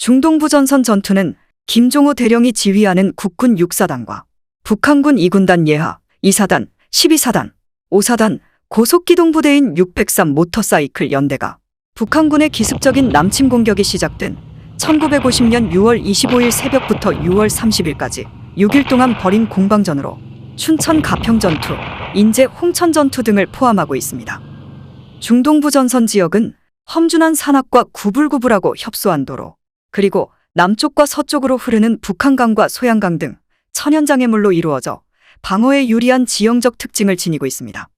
중동부전선 전투는 김종호 대령이 지휘하는 국군 6사단과 북한군 2군단 예하, 2사단, 12사단, 5사단, 고속기동부대인 603 모터사이클 연대가 북한군의 기습적인 남침 공격이 시작된 1950년 6월 25일 새벽부터 6월 30일까지 6일 동안 벌인 공방전으로 춘천 가평전투, 인제 홍천전투 등을 포함하고 있습니다. 중동부전선 지역은 험준한 산악과 구불구불하고 협소한 도로, 그리고 남쪽과 서쪽으로 흐르는 북한강과 소양강 등 천연장애물로 이루어져 방어에 유리한 지형적 특징을 지니고 있습니다.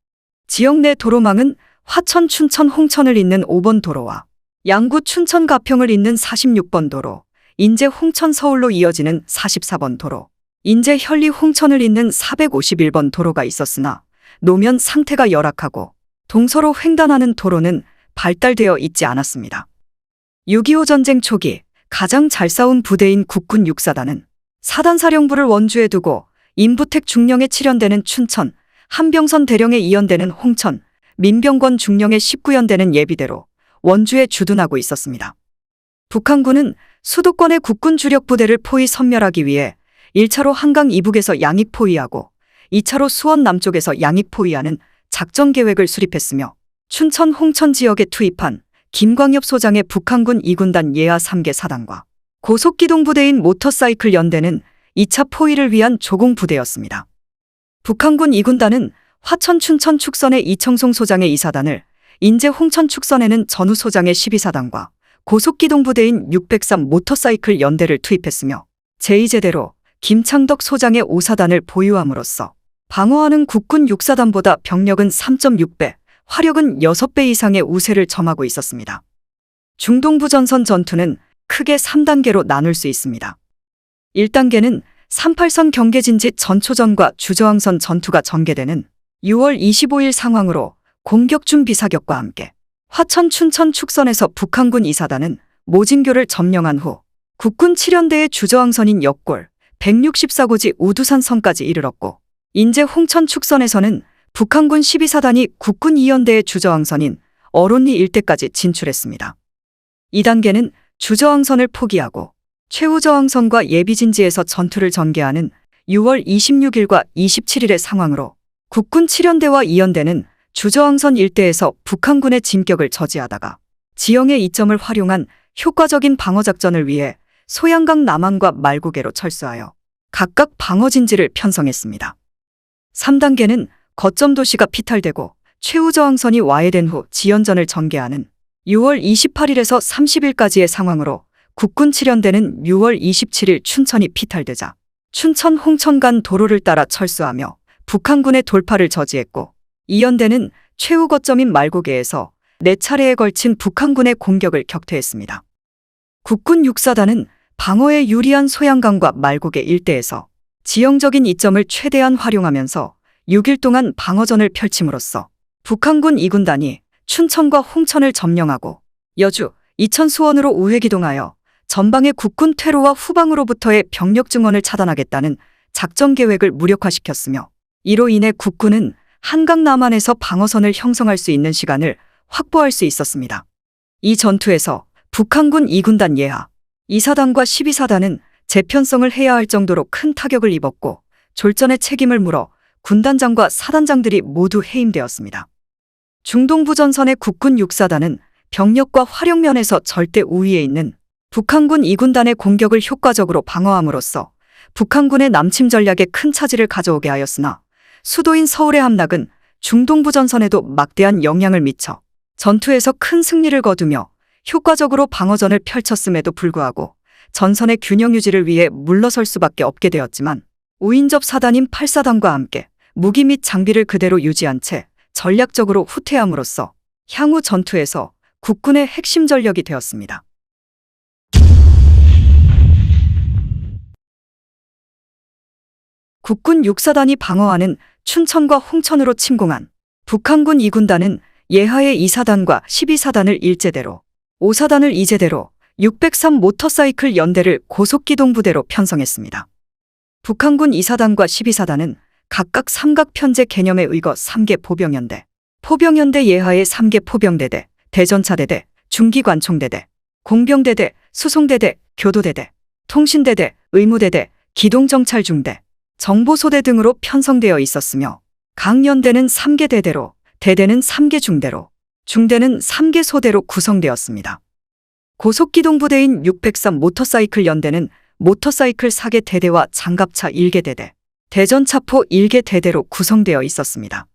지역 내 도로망은 화천 춘천 홍천을 잇는 5번 도로와 양구 춘천 가평을 잇는 46번 도로, 인제 홍천 서울로 이어지는 44번 도로, 인제 현리 홍천을 잇는 451번 도로가 있었으나 노면 상태가 열악하고 동서로 횡단하는 도로는 발달되어 있지 않았습니다. 6.25 전쟁 초기 가장 잘 싸운 부대인 국군 6사단은 사단사령부를 원주에 두고 임부택 중령에 칠연대는 춘천, 한병선 대령에 이연대는 홍천, 민병권 중령의 19연대는 예비대로 원주에 주둔하고 있었습니다. 북한군은 수도권의 국군 주력 부대를 포위 섬멸하기 위해 1차로 한강 이북에서 양익 포위하고 2차로 수원 남쪽에서 양익 포위하는 작전 계획을 수립했으며 춘천 홍천 지역에 투입한 김광엽 소장의 북한군 2군단 예하 3개 사단과 고속기동부대인 모터사이클 연대는 2차 포위를 위한 조공부대였습니다. 북한군 2군단은 화천 춘천 축선의 이청송 소장의 2사단을, 인제 홍천 축선에는 전우 소장의 12사단과 고속기동부대인 603 모터사이클 연대를 투입했으며 제2제대로 김창덕 소장의 5사단을 보유함으로써 방어하는 국군 6사단보다 병력은 3.6배, 화력은 6배 이상의 우세를 점하고 있었습니다. 중동부전선 전투는 크게 3단계로 나눌 수 있습니다. 1단계는 38선 경계진지 전초전과 주저항선 전투가 전개되는 6월 25일 상황으로 공격 준비 사격과 함께 화천 춘천 축선에서 북한군 2사단은 모진교를 점령한 후 국군 7연대의 주저항선인 역골, 164고지 우두산선까지 이르렀고, 인제 홍천 축선에서는 북한군 12사단이 국군 2연대의 주저항선인 어론리 일대까지 진출했습니다. 2단계는 주저항선을 포기하고 최우저항선과 예비진지에서 전투를 전개하는 6월 26일과 27일의 상황으로 국군 7연대와 2연대는 주저항선 일대에서 북한군의 진격을 저지하다가 지형의 이점을 활용한 효과적인 방어작전을 위해 소양강 남한과 말구계로 철수하여 각각 방어진지를 편성했습니다. 3단계는 거점 도시가 피탈되고 최우저항선이 와해된 후 지연전을 전개하는 6월 28일에서 30일까지의 상황으로 국군 7연대는 6월 27일 춘천이 피탈되자 춘천 홍천 간 도로를 따라 철수하며 북한군의 돌파를 저지했고, 2연대는 최후 거점인 말고계에서 4차례에 걸친 북한군의 공격을 격퇴했습니다. 국군 6사단은 방어에 유리한 소양강과 말고계 일대에서 지형적인 이점을 최대한 활용하면서 6일 동안 방어전을 펼침으로써 북한군 2군단이 춘천과 홍천을 점령하고 여주, 이천 수원으로 우회기동하여 전방의 국군 퇴로와 후방으로부터의 병력 증원을 차단하겠다는 작전 계획을 무력화시켰으며, 이로 인해 국군은 한강 남한에서 방어선을 형성할 수 있는 시간을 확보할 수 있었습니다. 이 전투에서 북한군 2군단 예하, 2사단과 12사단은 재편성을 해야 할 정도로 큰 타격을 입었고 졸전의 책임을 물어 군단장과 사단장들이 모두 해임되었습니다. 중동부전선의 국군 6사단은 병력과 화력면에서 절대 우위에 있는 북한군 2군단의 공격을 효과적으로 방어함으로써 북한군의 남침 전략에 큰 차질을 가져오게 하였으나, 수도인 서울의 함락은 중동부전선에도 막대한 영향을 미쳐 전투에서 큰 승리를 거두며 효과적으로 방어전을 펼쳤음에도 불구하고 전선의 균형 유지를 위해 물러설 수밖에 없게 되었지만, 우인접 사단인 8사단과 함께 무기 및 장비를 그대로 유지한 채 전략적으로 후퇴함으로써 향후 전투에서 국군의 핵심 전력이 되었습니다. 국군 6사단이 방어하는 춘천과 홍천으로 침공한 북한군 2군단은 예하의 2사단과 12사단을 일제대로, 5사단을 이제대로, 603 모터사이클 연대를 고속기동부대로 편성했습니다. 북한군 2사단과 12사단은 각각 삼각편제 개념에 의거 3개 포병연대, 포병연대 예하의 3개 포병대대, 대전차대대, 중기관총대대, 공병대대, 수송대대, 교도대대, 통신대대, 의무대대, 기동정찰중대, 정보소대 등으로 편성되어 있었으며 각 연대는 3개 대대로, 대대는 3개 중대로, 중대는 3개 소대로 구성되었습니다. 고속기동부대인 603 모터사이클 연대는 모터사이클 4개 대대와 장갑차 1개 대대, 대전차포 1개 대대로 구성되어 있었습니다.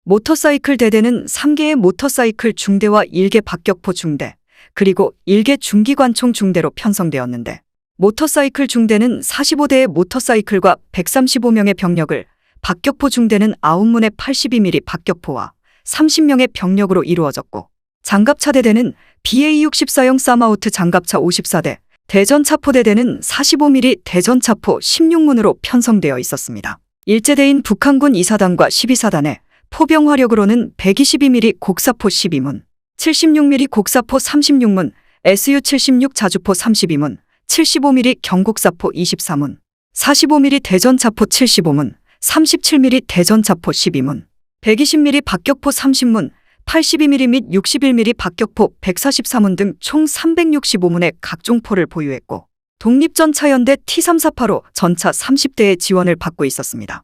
모터사이클 대대는 3개의 모터사이클 중대와 1개 박격포 중대, 그리고 1개 중기관총 중대로 편성되었는데 모터사이클 중대는 45대의 모터사이클과 135명의 병력을, 박격포 중대는 9문의 82mm 박격포와 30명의 병력으로 이루어졌고 장갑차 대대는 BA-64형 사마우트 장갑차 54대, 대전차포대대는 45mm 대전차포 16문으로 편성되어 있었습니다. 일제대인 북한군 2사단과 12사단의 포병 화력으로는 122mm 곡사포 12문, 76mm 곡사포 36문, SU-76 자주포 32문, 75mm 경곡사포 24문, 45mm 대전차포 75문, 37mm 대전차포 12문, 120mm 박격포 30문, 82mm 및 61mm 박격포 144문 등 총 365문의 각종 포를 보유했고 독립전차연대 T348호 전차 30대의 지원을 받고 있었습니다.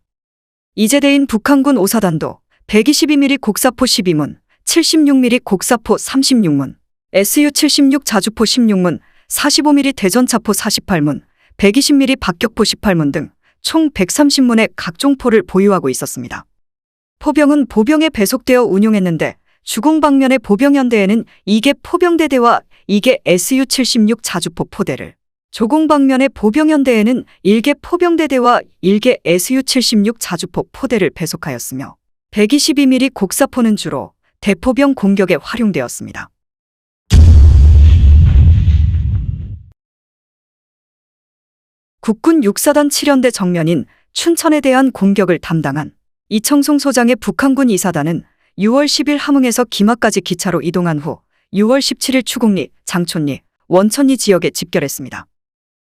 이제대인 북한군 5사단도 122mm 곡사포 12문, 76mm 곡사포 36문, SU-76 자주포 16문, 45mm 대전차포 48문, 120mm 박격포 18문 등 총 130문의 각종 포를 보유하고 있었습니다. 포병은 보병에 배속되어 운용했는데 주공 방면의 보병연대에는 2개 포병대대와 2개 SU-76 자주포 포대를, 조공 방면의 보병연대에는 1개 포병대대와 1개 SU-76 자주포 포대를 배속하였으며 122mm 곡사포는 주로 대포병 공격에 활용되었습니다. 국군 6사단 7연대 정면인 춘천에 대한 공격을 담당한 이청송 소장의 북한군 2사단은 6월 10일 함흥에서 김학까지 기차로 이동한 후 6월 17일 추곡리, 장촌리, 원천리 지역에 집결했습니다.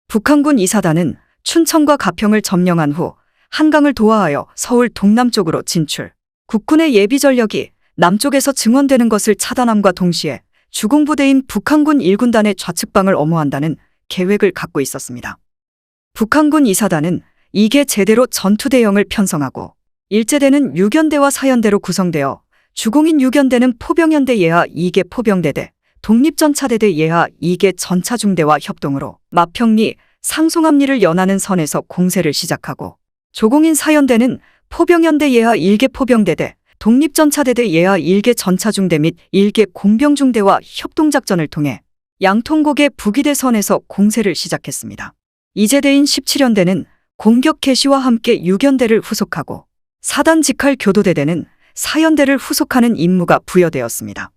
북한군 2사단은 춘천과 가평을 점령한 후 한강을 도하하여 서울 동남쪽으로 진출, 국군의 예비 전력이 남쪽에서 증원되는 것을 차단함과 동시에 주공부대인 북한군 1군단의 좌측방을 엄호한다는 계획을 갖고 있었습니다. 북한군 2사단은 이게 제대로 전투대형을 편성하고 일제대는 6연대와 4연대로 구성되어 주공인 6연대는 포병연대 예하 2개 포병대대, 독립전차대대 예하 2개 전차중대와 협동으로 마평리, 상송암리를 연하는 선에서 공세를 시작하고 조공인 4연대는 포병연대 예하 1개 포병대대, 독립전차대대 예하 1개 전차중대 및 1개 공병중대와 협동작전을 통해 양통곡의 북이대 선에서 공세를 시작했습니다. 이제대인 17연대는 공격 개시와 함께 6연대를 후속하고 4단 직할 교도대대는 4연대를 후속하는 임무가 부여되었습니다.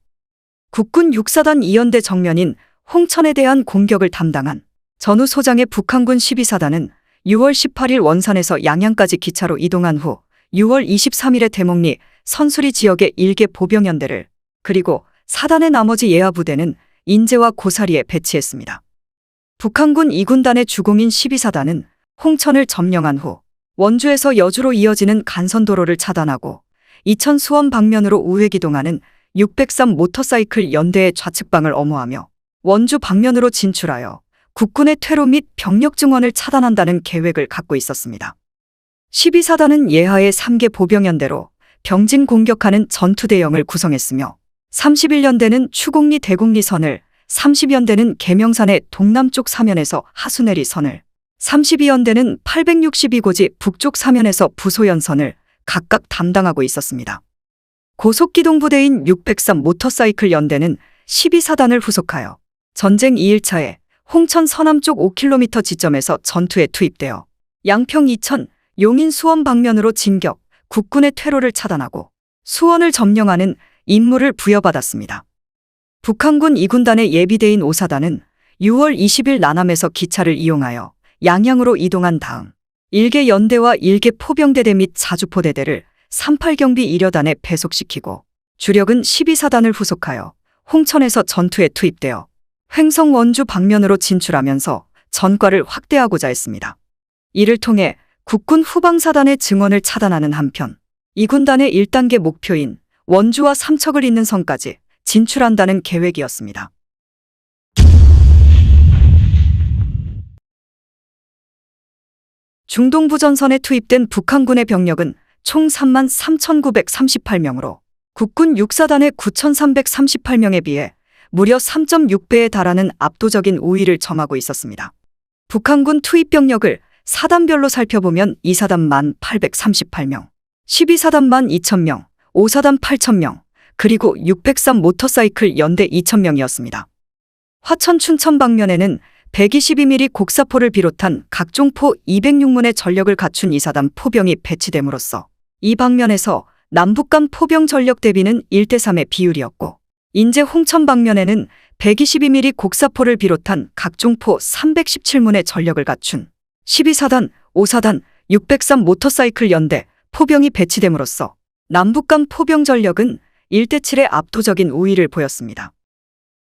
국군 6사단 2연대 정면인 홍천에 대한 공격을 담당한 전우 소장의 북한군 12사단은 6월 18일 원산에서 양양까지 기차로 이동한 후 6월 23일에 대목리, 선수리 지역의 1개 보병연대를, 그리고 4단의 나머지 예하 부대는 인제와 고사리에 배치했습니다. 북한군 2군단의 주공인 12사단은 홍천을 점령한 후 원주에서 여주로 이어지는 간선도로를 차단하고 이천 수원 방면으로 우회기동하는 603 모터사이클 연대의 좌측방을 엄호하며 원주 방면으로 진출하여 국군의 퇴로 및 병력 증원을 차단한다는 계획을 갖고 있었습니다. 12사단은 예하의 3개 보병연대로 병진 공격하는 전투대형을 구성했으며 31연대는 추곡리 대곡리 선을, 30연대는 계명산의 동남쪽 사면에서 하수내리 선을, 32연대는 862고지 북쪽 사면에서 부소연선을 각각 담당하고 있었습니다. 고속기동부대인 603 모터사이클 연대는 12사단을 후속하여 전쟁 2일차에 홍천 서남쪽 5km 지점에서 전투에 투입되어 양평 이천, 용인 수원 방면으로 진격, 국군의 퇴로를 차단하고 수원을 점령하는 임무를 부여받았습니다. 북한군 2군단의 예비대인 5사단은 6월 20일 나남에서 기차를 이용하여 양양으로 이동한 다음 1개 연대와 1개 포병대대 및 자주포대대를 38경비 1여단에 배속시키고 주력은 12사단을 후속하여 홍천에서 전투에 투입되어 횡성 원주 방면으로 진출하면서 전과를 확대하고자 했습니다. 이를 통해 국군 후방사단의 증원을 차단하는 한편 2군단의 1단계 목표인 원주와 삼척을 잇는 선까지 진출한다는 계획이었습니다. 중동부전선에 투입된 북한군의 병력은 총 33,938명으로 국군 육사단의 9,338명에 비해 무려 3.6배에 달하는 압도적인 우위를 점하고 있었습니다. 북한군 투입 병력을 사단별로 살펴보면 2사단 1,838명, 12사단 12,000명, 5사단 8,000명, 그리고 603 모터사이클 연대 2,000명이었습니다. 화천 춘천 방면에는 122mm 곡사포를 비롯한 각종 포 206문의 전력을 갖춘 2사단 포병이 배치됨으로써 이 방면에서 남북 간 포병 전력 대비는 1대3의 비율이었고, 인제 홍천 방면에는 122mm 곡사포를 비롯한 각종 포 317문의 전력을 갖춘 12사단, 5사단, 603 모터사이클 연대 포병이 배치됨으로써 남북 간 포병 전력은 1대7의 압도적인 우위를 보였습니다.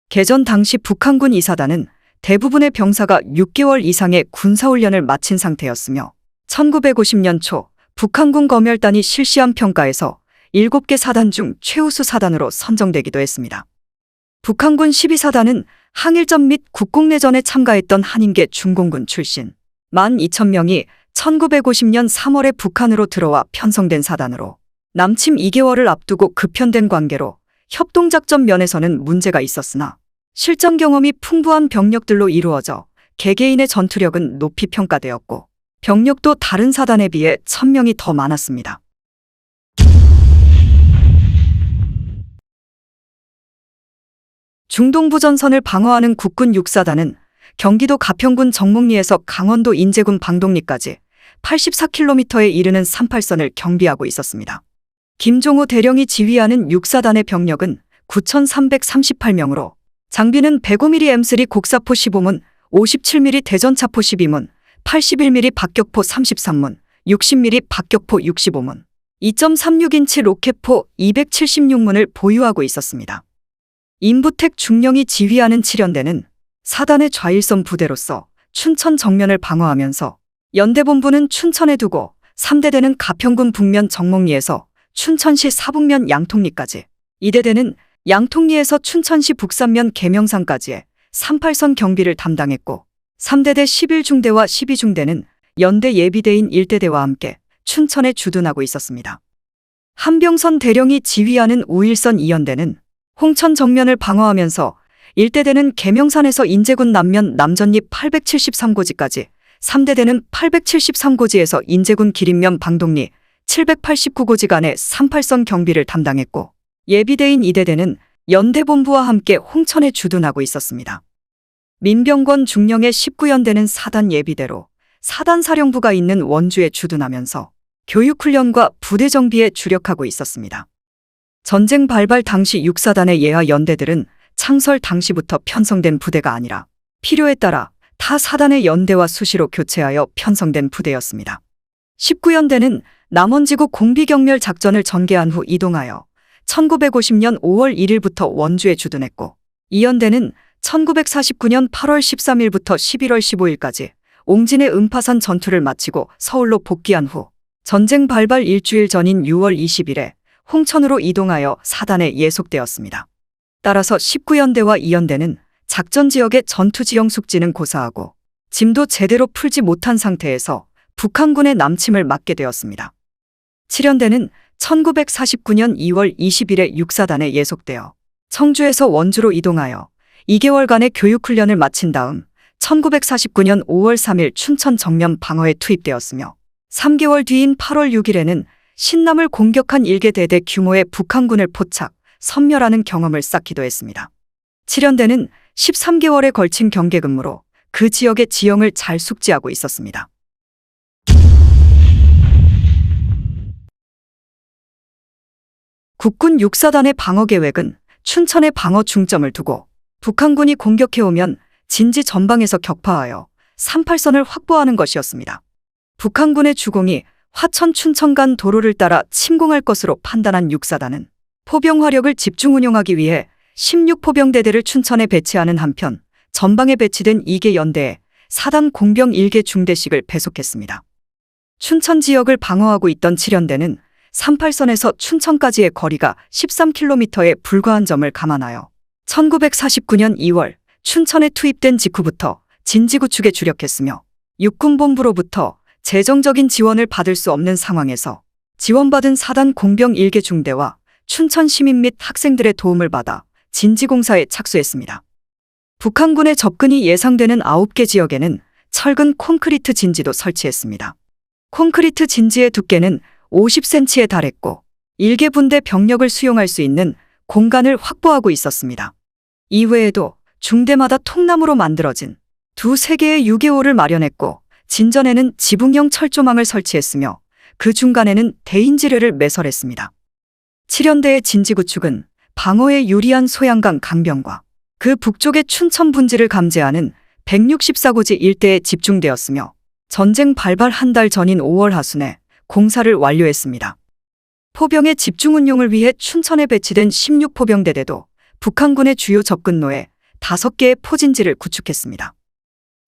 개전 당시 북한군 2사단은 대부분의 병사가 6개월 이상의 군사훈련을 마친 상태였으며 1950년 초 북한군 검열단이 실시한 평가에서 7개 사단 중 최우수 사단으로 선정되기도 했습니다. 북한군 12사단은 항일전 및 국공내전에 참가했던 한인계 중공군 출신 12,000명이 1950년 3월에 북한으로 들어와 편성된 사단으로 남침 2개월을 앞두고 급편된 관계로 협동작전 면에서는 문제가 있었으나 실전 경험이 풍부한 병력들로 이루어져 개개인의 전투력은 높이 평가되었고 병력도 다른 사단에 비해 1,000명이 더 많았습니다. 중동부전선을 방어하는 국군 6사단은 경기도 가평군 정목리에서 강원도 인제군 방독리까지 84km에 이르는 38선을 경비하고 있었습니다. 김종호 대령이 지휘하는 6사단의 병력은 9,338명으로 장비는 105mm M3 곡사포 15문, 57mm 대전차포 12문, 81mm 박격포 33문, 60mm 박격포 65문, 2.36인치 로켓포 276문을 보유하고 있었습니다. 임부택 중령이 지휘하는 7연대는 사단의 좌일선 부대로서 춘천 정면을 방어하면서 연대본부는 춘천에 두고 3대대는 가평군 북면 정목리에서 춘천시 사북면 양통리까지, 2대대는 양통리에서 춘천시 북산면 계명산까지의 38선 경비를 담당했고 3대대 11중대와 12중대는 연대 예비대인 1대대와 함께 춘천에 주둔하고 있었습니다. 한병선 대령이 지휘하는 우일선 2연대는 홍천 정면을 방어하면서 1대대는 계명산에서 인제군 남면 남전리 873고지까지, 3대대는 873고지에서 인제군 기린면 방독리 789고지 간의 38선 경비를 담당했고 예비대인 2대대는 연대본부와 함께 홍천에 주둔하고 있었습니다. 민병권 중령의 19연대는 사단 예비대로 사단사령부가 있는 원주에 주둔하면서 교육훈련과 부대 정비에 주력하고 있었습니다. 전쟁 발발 당시 6사단의 예하 연대들은 창설 당시부터 편성된 부대가 아니라 필요에 따라 타 사단의 연대와 수시로 교체하여 편성된 부대였습니다. 19연대는 남원지구 공비경멸 작전을 전개한 후 이동하여 1950년 5월 1일부터 원주에 주둔했고, 2연대는 1949년 8월 13일부터 11월 15일까지 옹진의 음파산 전투를 마치고 서울로 복귀한 후 전쟁 발발 일주일 전인 6월 20일에 홍천으로 이동하여 사단에 예속되었습니다. 따라서 19연대와 2연대는 작전 지역의 전투 지형 숙지는 고사하고 짐도 제대로 풀지 못한 상태에서 북한군의 남침을 막게 되었습니다. 7연대는 1949년 2월 20일에 6사단에 예속되어 청주에서 원주로 이동하여 2개월간의 교육훈련을 마친 다음 1949년 5월 3일 춘천 정면 방어에 투입되었으며 3개월 뒤인 8월 6일에는 신남을 공격한 1개 대대 규모의 북한군을 포착, 섬멸하는 경험을 쌓기도 했습니다. 7연대는 13개월에 걸친 경계근무로 그 지역의 지형을 잘 숙지하고 있었습니다. 국군 6사단의 방어 계획은 춘천의 방어 중점을 두고 북한군이 공격해오면 진지 전방에서 격파하여 38선을 확보하는 것이었습니다. 북한군의 주공이 화천 춘천 간 도로를 따라 침공할 것으로 판단한 6사단은 포병 화력을 집중 운용하기 위해 16포병대대를 춘천에 배치하는 한편 전방에 배치된 2개 연대에 사단 공병 1개 중대씩을 배속했습니다. 춘천 지역을 방어하고 있던 7연대는 38선에서 춘천까지의 거리가 13km에 불과한 점을 감안하여 1949년 2월 춘천에 투입된 직후부터 진지구축에 주력했으며 육군본부로부터 재정적인 지원을 받을 수 없는 상황에서 지원받은 4단 공병 1개 중대와 춘천 시민 및 학생들의 도움을 받아 진지공사에 착수했습니다. 북한군의 접근이 예상되는 9개 지역에는 철근 콘크리트 진지도 설치했습니다. 콘크리트 진지의 두께는 50cm에 달했고 1개 분대 병력을 수용할 수 있는 공간을 확보하고 있었습니다. 이외에도 중대마다 통나무로 만들어진 2-3개의 유개호를 마련했고 진전에는 지붕형 철조망을 설치했으며 그 중간에는 대인지뢰를 매설했습니다. 7연대의 진지구축은 방어에 유리한 소양강 강변과 그 북쪽의 춘천 분지를 감지하는 164고지 일대에 집중되었으며 전쟁 발발 한 달 전인 5월 하순에 공사를 완료했습니다. 포병의 집중 운용을 위해 춘천에 배치된 16포병대대도 북한군의 주요 접근로에 5개의 포진지를 구축했습니다.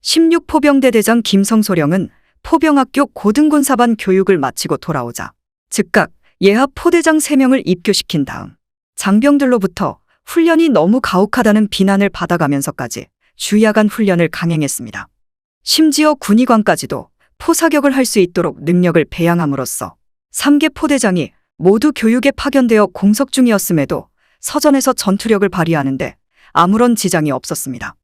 16포병대 대장 김성소령은 포병학교 고등군사반 교육을 마치고 돌아오자 즉각 예하 포대장 3명을 입교시킨 다음 장병들로부터 훈련이 너무 가혹하다는 비난을 받아가면서까지 주야간 훈련을 강행했습니다. 심지어 군의관까지도 포사격을 할 수 있도록 능력을 배양함으로써 3개 포대장이 모두 교육에 파견되어 공석 중이었음에도 서전에서 전투력을 발휘하는데 아무런 지장이 없었습니다.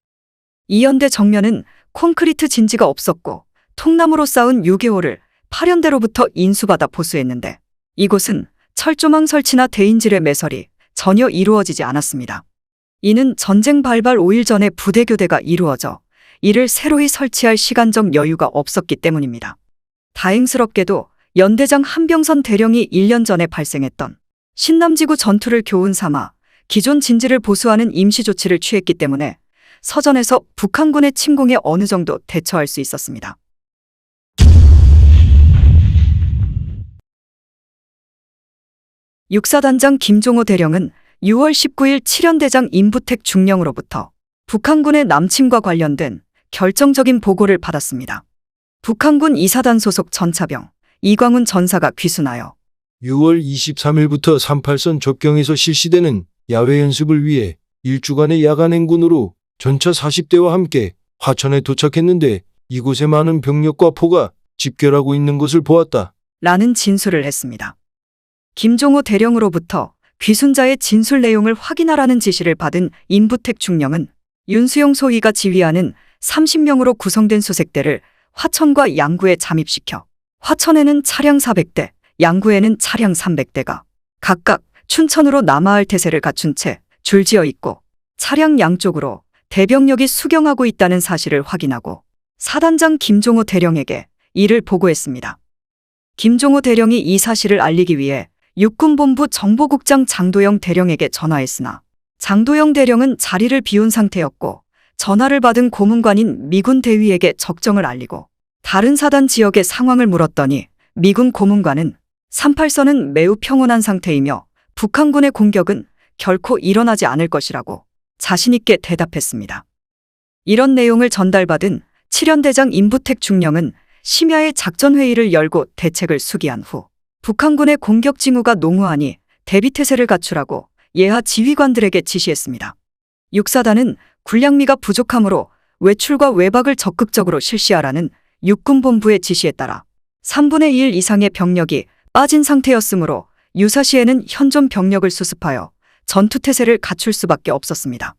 2연대 정면은 콘크리트 진지가 없었고 통나무로 쌓은 유개호를 8연대로부터 인수받아 보수했는데 이곳은 철조망 설치나 대인지뢰 매설이 전혀 이루어지지 않았습니다. 이는 전쟁 발발 5일 전에 부대 교대가 이루어져 이를 새로이 설치할 시간적 여유가 없었기 때문입니다. 다행스럽게도 연대장 한병선 대령이 1년 전에 발생했던 신남지구 전투를 교훈 삼아 기존 진지를 보수하는 임시 조치를 취했기 때문에 서전에서 북한군의 침공에 어느 정도 대처할 수 있었습니다. 육사단장 김종호 대령은 6월 19일 7연대장 임부택 중령으로부터 북한군의 남침과 관련된 결정적인 보고를 받았습니다. 북한군 2사단 소속 전차병 이광훈 전사가 귀순하여 6월 23일부터 38선 접경에서 실시되는 야외 연습을 위해 일주간의 야간 행군으로 전차 40대와 함께 화천에 도착했는데 이곳에 많은 병력과 포가 집결하고 있는 것을 보았다. 라는 진술을 했습니다. 김종호 대령으로부터 귀순자의 진술 내용을 확인하라는 지시를 받은 임부택 중령은 윤수용 소위가 지휘하는 30명으로 구성된 수색대를 화천과 양구에 잠입시켜 화천에는 차량 400대, 양구에는 차량 300대가 각각 춘천으로 남하할 태세를 갖춘 채 줄지어 있고 차량 양쪽으로 대병력이 수경하고 있다는 사실을 확인하고 사단장 김종호 대령에게 이를 보고했습니다. 김종호 대령이 이 사실을 알리기 위해 육군본부 정보국장 장도영 대령에게 전화했으나 장도영 대령은 자리를 비운 상태였고 전화를 받은 고문관인 미군 대위에게 적정을 알리고 다른 사단 지역의 상황을 물었더니 미군 고문관은 38선은 매우 평온한 상태이며 북한군의 공격은 결코 일어나지 않을 것이라고 자신있게 대답했습니다. 이런 내용을 전달받은 7연대장 임부택 중령은 심야에 작전회의를 열고 대책을 수기한 후 북한군의 공격 징후가 농후하니 대비태세를 갖추라고 예하 지휘관들에게 지시했습니다. 육사단은 군량미가 부족하므로 외출과 외박을 적극적으로 실시하라는 육군본부의 지시에 따라 3분의 1 이상의 병력이 빠진 상태였으므로 유사시에는 현존 병력을 수습하여 전투태세를 갖출 수밖에 없었습니다.